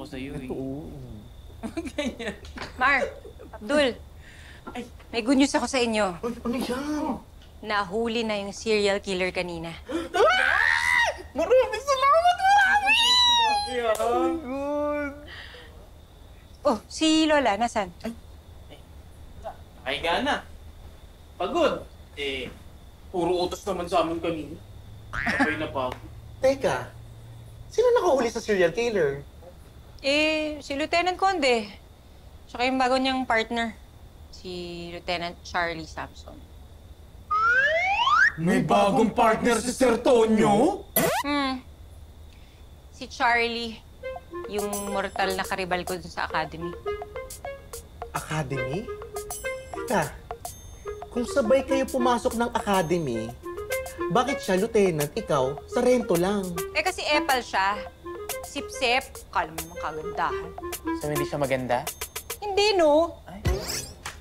sa'yo eh. Oo. Ganyan. Mar, Abdul, may good news ako sa inyo. Ay, ano yan? Nahuli na yung serial killer kanina. Maraming salamat! Good. Oh, si Lola, nasan? Nakahiga na. Pagod. Puro utos naman sa amin kanina. Sabay na pa ako. Teka, sino nakahuli sa serial killer? Si Lieutenant Conde. Tsaka yung bago niyang partner, si Lieutenant Charlie Sampson. May bagong partner si Sir Tonyo? Si Charlie, yung mortal na karibal ko dun sa academy. Academy? Teka, kung sabay kayo pumasok ng academy, bakit siya, lieutenant, ikaw, sarento lang? Kasi epal siya. Sip-sip, kala mo naman kagandahan. So, hindi siya maganda? Hindi, no?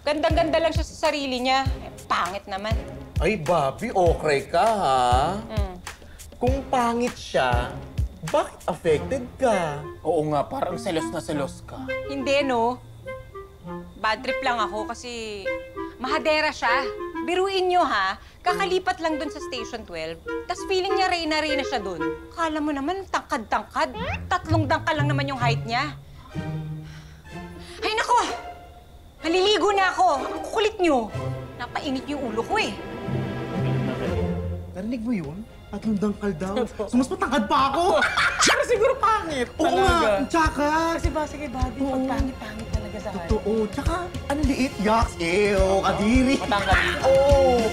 Gandang-ganda lang siya sa sarili niya. Pangit naman. Ay, Bobby, okay ka, ha? Kung pangit siya, bakit affected ka? Oo nga, parang selos na selos ka. Hindi, no? Bad trip lang ako kasi mahadera siya. Biruin nyo, ha? Kakalipat lang dun sa Station 12. Tapos feeling niya reyna-reyna siya dun. Kala mo naman, tangkad-tangkad. 3 dangkal lang naman yung height niya. Ay, nako! Naliligo na ako. Ang kukulit nyo. Napainit yung ulo ko, eh. Narinig mo yun? 3 dangkal daw. So, mas matangkad pa ako. Pero siguro pangit. Oo nga, tsaka. Kasi ba, sige, buddy, pag pangit-pangit talaga sa height. Totoo, tsaka ang liit, yaks. Ew, kadiri. Matangkad. Oo.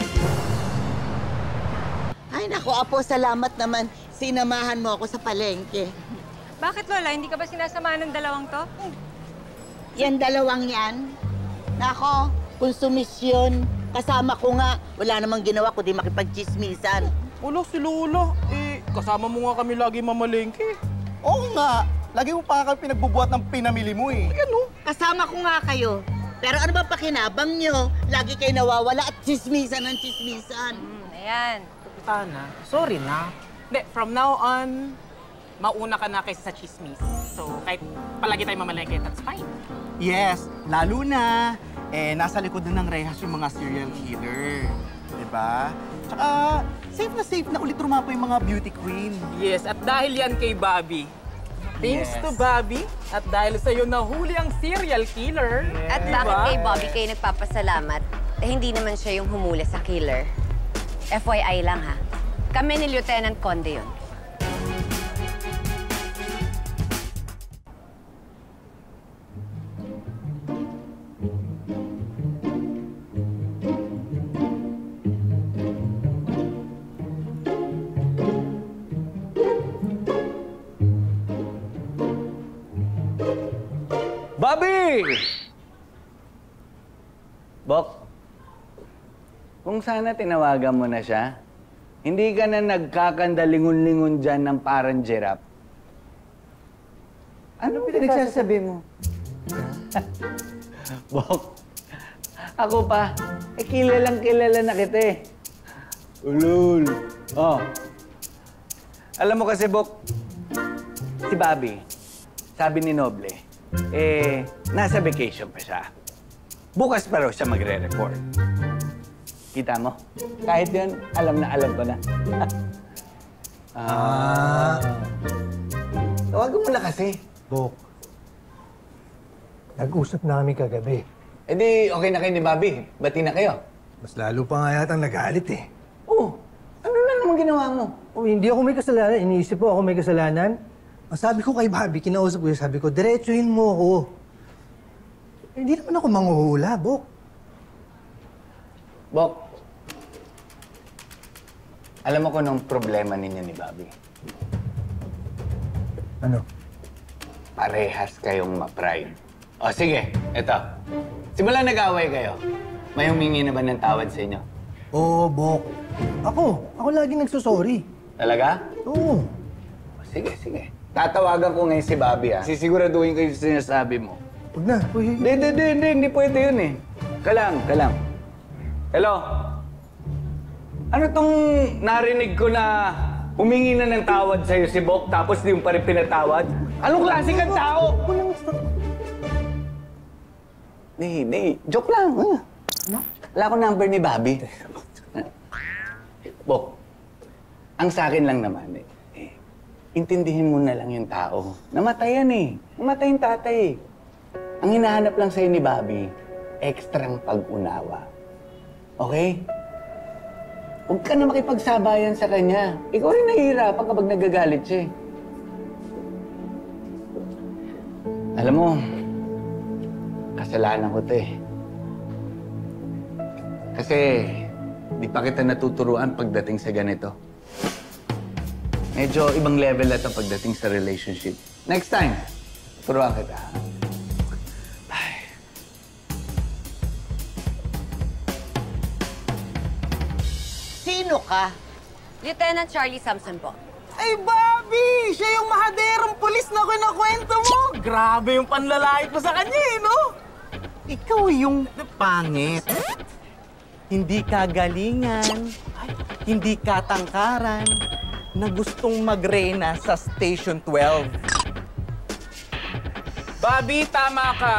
Ay, naku, Apo, salamat naman. Sinamahan mo ako sa palengke. Bakit, Lola? Hindi ka ba sinasama ng dalawang to? Yan dalawang yan. Nako, konsumisyon. Kasama ko nga. Wala namang ginawa kundi makipagchismisan. Wala si Lola. Kasama mo nga kami lagi mamalengke. Oo nga. Lagi mo pa kami pinagbubuhat ng pinamili mo eh. Ano? Kasama ko nga kayo. Pero ano ba pakinabang nyo? Lagi kayo nawawala at chismisan ng chismisan. Ayan. Sana. Sorry na. Hindi, from now on, mauna ka na kaysa sa chismis. So, kahit palagi tayo mamalengke, that's fine. Yes, lalo na. Nasa likod na ng rehas yung mga serial killer. Diba? Tsaka, safe na ulit rumapo yung mga beauty queen. Yes, at dahil yan kay Bobby. Thanks to Bobby. At dahil sa'yo nahuli ang serial killer. At bakit kay Bobby kayo nagpapasalamat? Hindi naman siya yung humuli sa killer. FYI lang ha. Kami ni Lieutenant Conde yun. Bobby! Bok, kung sana tinawagan mo na siya, hindi ka na nagkakandalingon-lingon dyan ng parang giraffe. Ano pinagsasabi mo? Bok, ako pa, kilalang kilala na kita eh. Ulul. Oh. Alam mo kasi, Bok, si Bobby, sabi ni Noble, nasa vacation pa siya. Bukas pa raw siya magre-report. Kita mo? Kahit yun, alam ko na. Tawagan mo na kasi. Bok, nag-usap na kami kagabi. Eh di, okay na kayo ni Bobby. Bati na kayo. Mas lalo pa nga yatang nagalit eh. Oh, ano na naman ginawa mo? Oh, hindi ako may kasalanan. Iniisip po ako may kasalanan. Ang sabi ko kay Bobby, kinausap ko sabi ko, diretsuhin mo ako. Hindi naman ako manghuhula, Bok. Bok, alam mo kung anong problema ninyo ni Bobby? Ano? Parehas kayong ma-pride. O sige, eto. Simula nag-away kayo, may humingi na ba ng tawad sa inyo? Oo, Bok. Ako lagi nagsusorry. Talaga? Oo. O, sige. Tatawagan ko ngayon si Bobby, ha? Sisiguraduhin ko yung sinasabi mo. Huwag na. Uy. Hindi pwede yun eh. Kalang. Hello? Ano tong narinig ko na Humingi na ng tawad sa'yo si Bok, tapos di mo pa rin pinatawad? Anong klase kang tao? Hindi. Joke lang. Wala ko number ni Bobby. Bok, ang sa akin lang naman intindihin mo na lang yung tao. Namatay yan Namatay yung tatay Ang hinahanap lang sa'yo ni Bobby, ekstrang pag-unawa. Okay? Huwag ka na makipagsabayan sa kanya. Ikaw rin nahihirapan kapag nagagalit siya. Alam mo, kasalanan ko 'to Kasi di pa kita natuturuan pagdating sa ganito. Medyo ibang level na 'to pagdating sa relationship. Next time, turuan kita. Sino ka? Lieutenant Charlie Samson po. Ay, Bobby! Siya yung mahaderong pulis na kinakwento mo! Grabe yung panlalait mo sa kanya, no? Ikaw yung pangit. Hindi kagalingan, hindi katangkaran, na gustong magrena sa Station 12. Bobby, tama ka.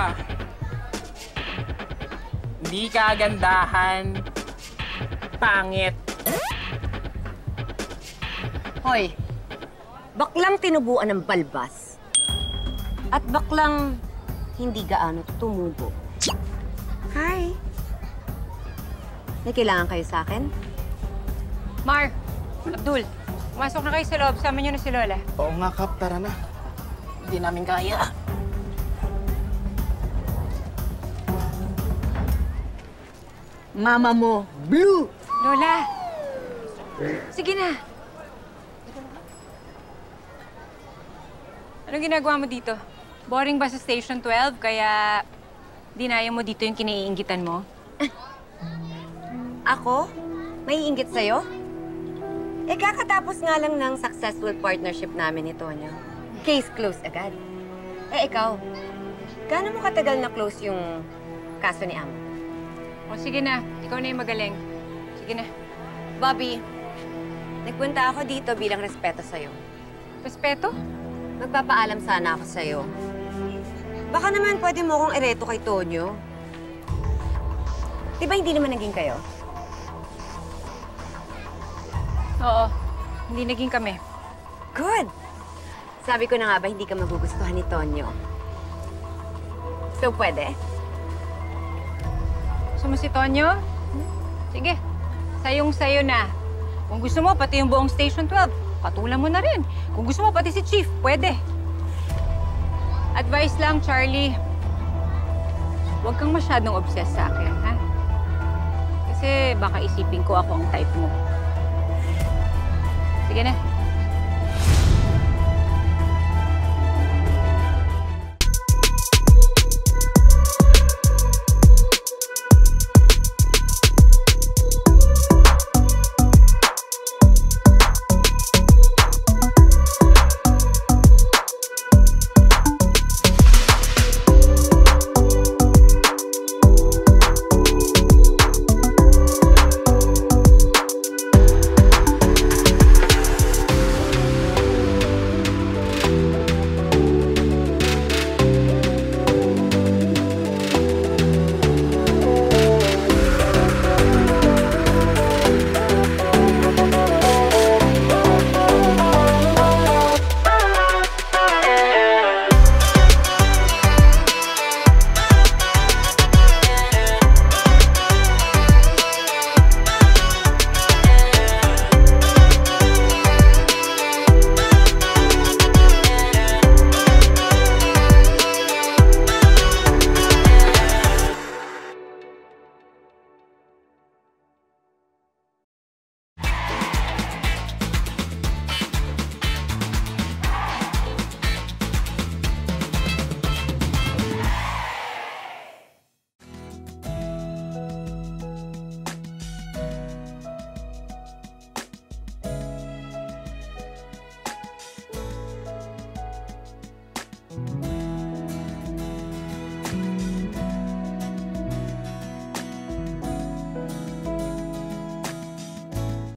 Hindi kagandahan. Pangit. Hoy, baklang tinubuan ng balbas. At baklang hindi gaano tumubo. Hi. May kailangan kayo sa akin? Mar, Abdul, pumasok na kayo sa loob. Sama niyo na si Lola. Oo nga, Kap, tara na. Hindi namin kaya. Mama mo, Blue. Lola! Sige na. Anong ginagawa mo dito? Boring ba sa Station 12, kaya dinaya mo dito yung kinaiinggitan mo? Ako? May inggit sa'yo? Kakatapos nga lang ng successful partnership namin ni Tonyo. Case closed agad. Ikaw, gaano mo katagal na close yung kaso ni Amo? O sige na, ikaw na yung magaling. Sige na. Bobby, nagpunta ako dito bilang respeto sa'yo. Respeto? Magpapaalam sana ako sa'yo. Baka naman pwede mo akong ireto kay Tonyo. Di ba hindi naman naging kayo? Oo, hindi naging kami. Good! Sabi ko na nga ba hindi ka magugustuhan ni Tonyo? So, pwede? Gusto mo si Tonyo? Sige, sayong-sayo na. Kung gusto mo, pati yung buong Station 12, patulan mo na rin. Kung gusto mo, pati si Chief, pwede. Advice lang, Charlie. Huwag kang masyadong obsessed sa akin, ha? Kasi baka isipin ko ako ang type mo. Sige na.